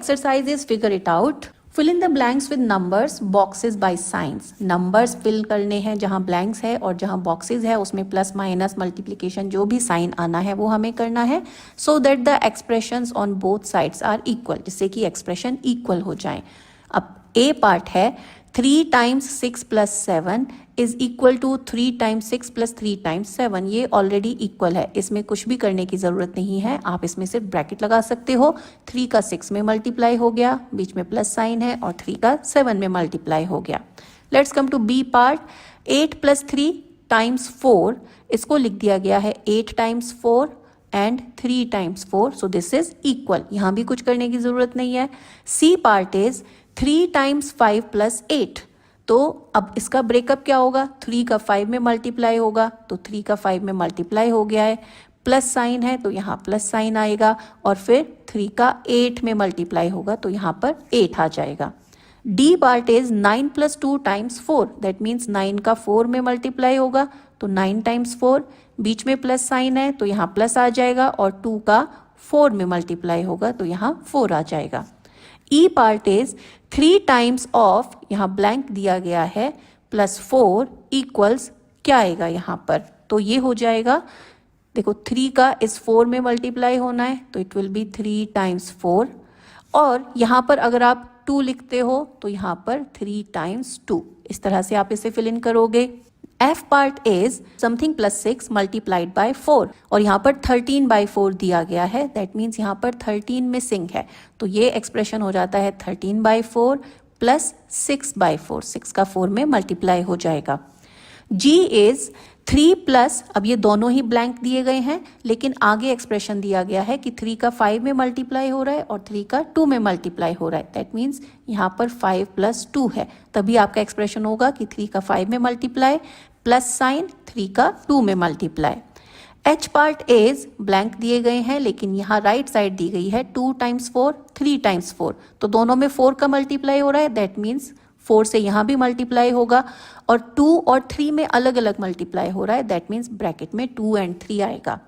exercise is figure it out. Fill in the blanks with numbers, boxes by signs. Numbers fill करने हैं जहाँ blanks है और जहाँ boxes है उसमें प्लस माइनस मल्टीप्लिकेशन जो भी साइन आना है वो हमें करना है, so that the expressions on both sides are equal, जिससे कि एक्सप्रेशन इक्वल हो जाए. अब A पार्ट है 3 times 6 plus 7 is equal to 3 times 6 plus 3 times 7. ये ऑलरेडी इक्वल है, इसमें कुछ भी करने की ज़रूरत नहीं है. आप इसमें सिर्फ ब्रैकेट लगा सकते हो. 3 का 6 में मल्टीप्लाई हो गया, बीच में प्लस साइन है, और 3 का 7 में मल्टीप्लाई हो गया. Let's come to B part. 8 plus 3 times 4, इसको लिख दिया गया है 8 times 4 and 3 times 4, so this is equal. यहाँ भी कुछ करने की ज़रूरत नहीं है. C part is 3 times 5 plus 8. तो अब इसका ब्रेकअप क्या होगा? 3 का 5 में मल्टीप्लाई होगा, तो 3 का 5 में मल्टीप्लाई हो गया है, प्लस साइन है तो यहाँ प्लस साइन आएगा, और फिर 3 का 8 में मल्टीप्लाई होगा तो यहाँ पर 8 आ जाएगा. D part is 9 plus 2 times 4, that means 9 का 4 में मल्टीप्लाई होगा, तो 9 टाइम्स 4, बीच में प्लस साइन है तो यहाँ प्लस आ जाएगा, और 2 का 4 में मल्टीप्लाई होगा तो यहाँ 4 आ जाएगा. ई पार्ट इज 3 टाइम्स ऑफ, यहाँ ब्लैंक दिया गया है, प्लस 4 इक्वल्स क्या आएगा यहाँ पर? तो ये हो जाएगा, देखो 3 का इस 4 में मल्टीप्लाई होना है तो इट विल बी 3 टाइम्स 4, और यहाँ पर अगर आप 2 लिखते हो तो यहाँ पर 3 टाइम्स 2. इस तरह से आप इसे फिल इन करोगे. F part is something plus 6 multiplied by 4, और यहाँ पर 13 बाय 4 दिया गया है, दैट मीन्स यहाँ पर 13 मिसिंग है, तो ये एक्सप्रेशन हो जाता है 13 बाय 4 प्लस 6 बाय 4, 6 का 4 में मल्टीप्लाई हो जाएगा. G इज 3 प्लस, अब ये दोनों ही ब्लैंक दिए गए हैं, लेकिन आगे एक्सप्रेशन दिया गया है कि 3 का 5 में मल्टीप्लाई हो रहा है और 3 का 2 में मल्टीप्लाई हो रहा है, दैट मीन्स यहाँ पर 5 प्लस 2 है, तभी आपका एक्सप्रेशन होगा कि 3 का 5 में मल्टीप्लाई प्लस साइन 3 का 2 में multiply. H part is blank दिए गए हैं, लेकिन यहाँ राइट साइड दी गई है 2 टाइम्स 4 3 टाइम्स 4, तो दोनों में 4 का मल्टीप्लाई हो रहा है, दैट मीन्स 4 से यहाँ भी मल्टीप्लाई होगा, और 2 और 3 में अलग अलग मल्टीप्लाई हो रहा है, दैट मीन्स ब्रैकेट में 2 एंड 3 आएगा.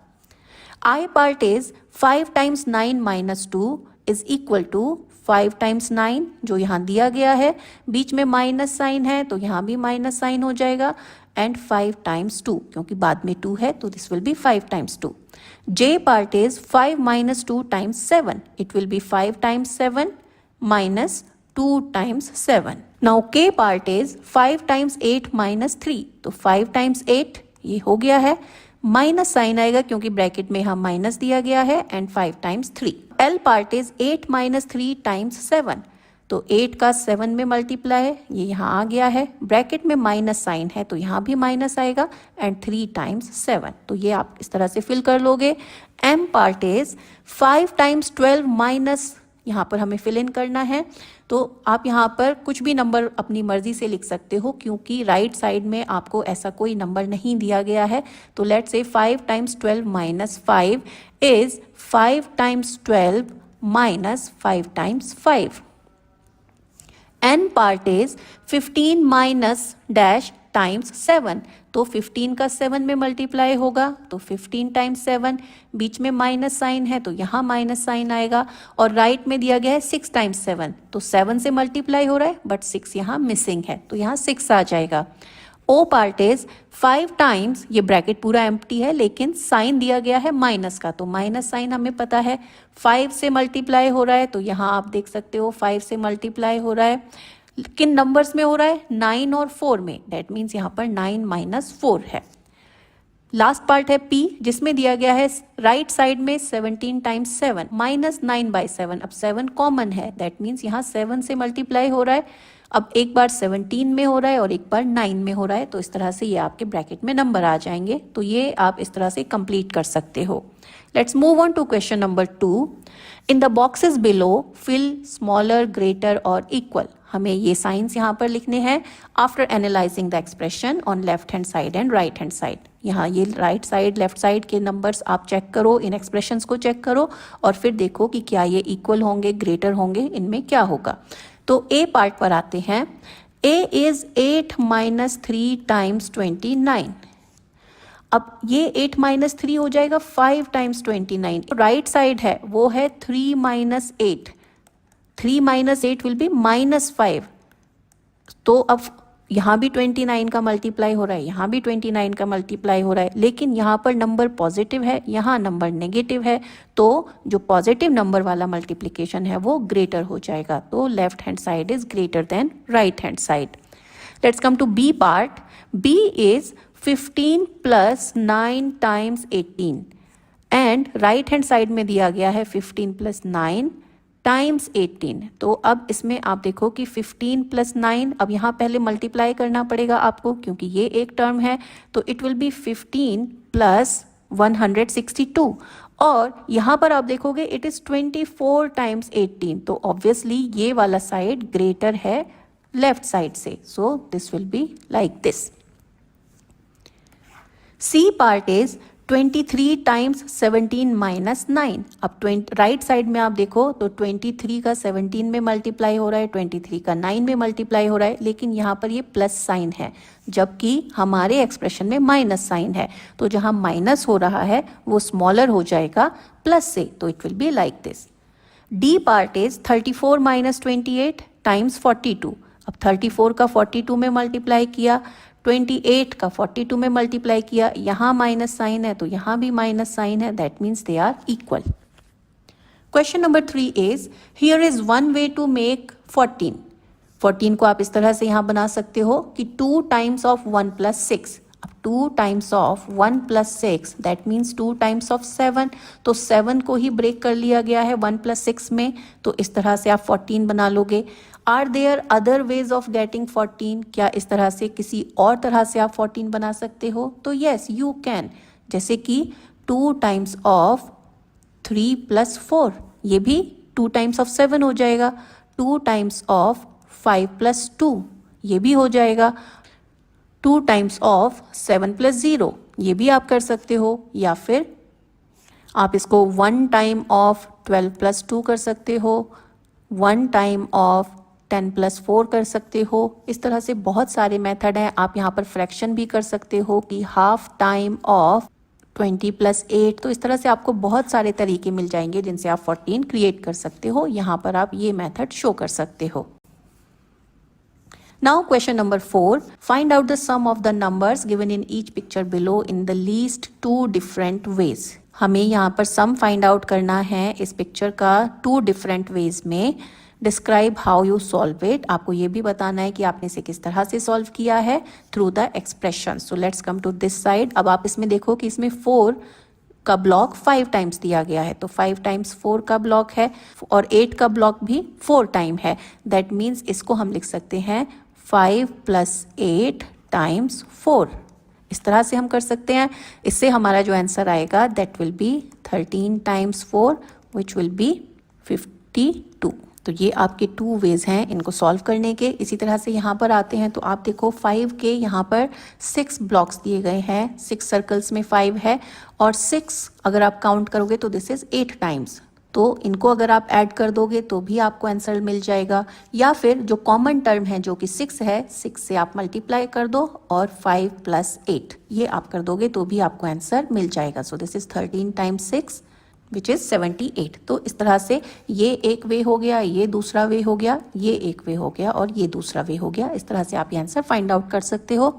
I part is 5 times 9 minus 2 is equal to 5 times 9, जो यहाँ दिया गया है, बीच में माइनस साइन है तो यहाँ भी माइनस साइन हो जाएगा, एंड 5 टाइम्स 2, क्योंकि बाद में 2 है तो this will B 5 times 2. J part is 5 minus 2 times 7, it will be 5 times 7 minus 2 times 7. Now K part is 5 times 8 minus 3, तो 5 टाइम्स 8 ये हो गया है, माइनस साइन आएगा क्योंकि ब्रैकेट में यहाँ माइनस दिया गया है, and 5 times 3. L part is 8 minus 3 times 7, तो 8 का 7 में मल्टीप्लाई है, ये यहाँ आ गया है, ब्रैकेट में माइनस साइन है तो यहाँ भी माइनस आएगा, एंड 3 टाइम्स 7, तो ये आप इस तरह से फिल कर लोगे. M part is 5 times 12 minus, यहाँ पर हमें फिल इन करना है, तो आप यहाँ पर कुछ भी नंबर अपनी मर्जी से लिख सकते हो, क्योंकि राइट साइड में आपको ऐसा कोई नंबर नहीं दिया गया है. तो let's say 5 times 12 minus 5 is 5 times 12 minus 5 times 5. N part is 15 minus dash times 7, तो 15 का 7 में मल्टीप्लाई होगा, तो 15 टाइम्स 7, बीच में माइनस साइन है तो यहाँ माइनस साइन आएगा, और राइट में दिया गया है 6 टाइम्स 7, तो 7 से मल्टीप्लाई हो रहा है बट 6 यहाँ मिसिंग है तो यहाँ 6 आ जाएगा. O पार्ट इज 5 टाइम्स, ये ब्रैकेट पूरा एम्प्टी है लेकिन साइन दिया गया है माइनस का, तो माइनस साइन हमें पता है 5 से मल्टीप्लाई हो रहा है, तो यहाँ आप देख सकते हो 5 से मल्टीप्लाई हो रहा है, किन नंबर्स में हो रहा है? 9 और 4 में, दैट मीन्स यहाँ पर 9 माइनस 4 है. लास्ट पार्ट है P, जिसमें दिया गया है राइट साइड में 17 टाइम्स 7 माइनस 9 बाई 7, अब 7 कॉमन है, दैट मीन्स यहाँ 7 से मल्टीप्लाई हो रहा है, अब एक बार 17 में हो रहा है और एक बार 9 में हो रहा है, तो इस तरह से ये आपके ब्रैकेट में नंबर आ जाएंगे, तो ये आप इस तरह से कंप्लीट कर सकते हो. Let's move on to question number 2. In the boxes below fill smaller, greater और इक्वल. हमें ये साइंस यहाँ पर लिखने हैं after analysing the expression on left hand side and right hand side. यहाँ ये राइट साइड लेफ्ट साइड के नंबर्स आप चेक करो, इन एक्सप्रेशंस को चेक करो और फिर देखो कि क्या ये इक्वल होंगे, ग्रेटर होंगे, इनमें क्या होगा. तो ए पार्ट पर आते हैं. ए इज 8 माइनस 3 टाइम्स 29. अब ये 8 माइनस 3 हो जाएगा 5 टाइम्स 29. राइट साइड है वो है 3 माइनस 8, 3 minus 8 will be -5. तो अब यहाँ भी 29 का मल्टीप्लाई हो रहा है, यहाँ भी 29 का मल्टीप्लाई हो रहा है, लेकिन यहाँ पर नंबर पॉजिटिव है, यहाँ नंबर नेगेटिव है, तो जो पॉजिटिव नंबर वाला मल्टीप्लिकेशन है वो ग्रेटर हो जाएगा. तो left hand side is greater than right hand side. Let's come to B part. B is 15 plus 9 times 18 and right hand side में दिया गया है 15 प्लस 9 टाइम्स 18. तो अब इसमें आप देखो कि 15 प्लस 9, अब यहाँ पहले मल्टीप्लाई करना पड़ेगा आपको क्योंकि ये एक टर्म है, तो इट विल बी 15 प्लस 162. और यहाँ पर आप देखोगे इट इज 24 टाइम्स 18, तो ऑब्वियसली ये वाला साइड ग्रेटर है लेफ्ट साइड से. So this will be like this. C part is 23 times 17 minus 9. अब राइट साइड में आप देखो तो 23 का 17 में मल्टीप्लाई हो रहा है, 23 का 9 में मल्टीप्लाई हो रहा है, लेकिन यहाँ पर ये प्लस साइन है जबकि हमारे एक्सप्रेशन में माइनस साइन है. तो जहाँ माइनस हो रहा है वो स्मॉलर हो जाएगा प्लस से, तो it will be like this. D part is 34 minus 28 times 42. अब 34 का 42 में मल्टीप्लाई किया, 28 का 42 में मल्टीप्लाई किया, यहाँ माइनस साइन है तो यहाँ भी माइनस साइन है, that means they are equal. Question number 3 is here is one way to make 14. 14 को आप इस तरह से यहाँ बना सकते हो कि 2 टाइम्स ऑफ 1 प्लस 6. अब 2 times of 1 plus 6 that means 2 times of 7. तो 7 को ही ब्रेक कर लिया गया है 1 प्लस 6 में, तो इस तरह से आप 14 बना लोगे. Are there other ways of getting 14? क्या इस तरह से किसी और तरह से आप 14 बना सकते हो? तो येस यू कैन. जैसे कि 2 टाइम्स ऑफ 3 प्लस 4, ये भी 2 टाइम्स ऑफ 7 हो जाएगा. 2 टाइम्स ऑफ 5 प्लस 2, ये भी हो जाएगा. 2 टाइम्स ऑफ 7 प्लस 0, ये भी आप कर सकते हो. या फिर आप इसको 1 टाइम ऑफ 12 प्लस 2 कर सकते हो, 1 टाइम ऑफ 10 प्लस 4 कर सकते हो. इस तरह से बहुत सारे मेथड हैं. आप यहाँ पर फ्रैक्शन भी कर सकते हो कि हाफ टाइम ऑफ 20 प्लस 8. तो इस तरह से आपको बहुत सारे तरीके मिल जाएंगे जिनसे आप 14 क्रिएट कर सकते हो. यहाँ पर आप ये मेथड शो कर सकते हो. Now question number 4. Find out the sum of the numbers given in each picture below in the least 2 different ways. हमें यहाँ पर सम फाइंड आउट करना है इस पिक्चर का 2 डिफरेंट वेज में. Describe how you solve it. आपको ये भी बताना है कि आपने इसे किस तरह से सॉल्व किया है through the expression. So let's come to this side. अब आप इसमें देखो कि इसमें 4 का ब्लॉक 5 टाइम्स दिया गया है, तो 5 टाइम्स 4 का ब्लॉक है और 8 का ब्लॉक भी 4 टाइम है. दैट मीन्स इसको हम लिख सकते हैं 5 प्लस 8 टाइम्स 4. इस तरह से हम कर सकते हैं. इससे हमारा जो आंसर आएगा that will be 13 times 4 which will be 52. तो ये आपके 2 वेज हैं इनको सॉल्व करने के. इसी तरह से यहाँ पर आते हैं तो आप देखो 5 के यहाँ पर 6 ब्लॉक्स दिए गए हैं, 6 सर्कल्स में 5 है और 6 अगर आप काउंट करोगे तो दिस इज 8 टाइम्स. तो इनको अगर आप ऐड कर दोगे तो भी आपको आंसर मिल जाएगा. या फिर जो कॉमन टर्म है जो कि 6 है, 6 से आप मल्टीप्लाई कर दो और 5 प्लस 8 ये आप कर दोगे तो भी आपको आंसर मिल जाएगा. सो this is 13 times 6 which is 78. तो इस तरह से ये एक वे हो गया, ये दूसरा वे हो गया, ये एक वे हो गया और ये दूसरा वे हो गया. इस तरह से आप ये आंसर फाइंड आउट कर सकते हो.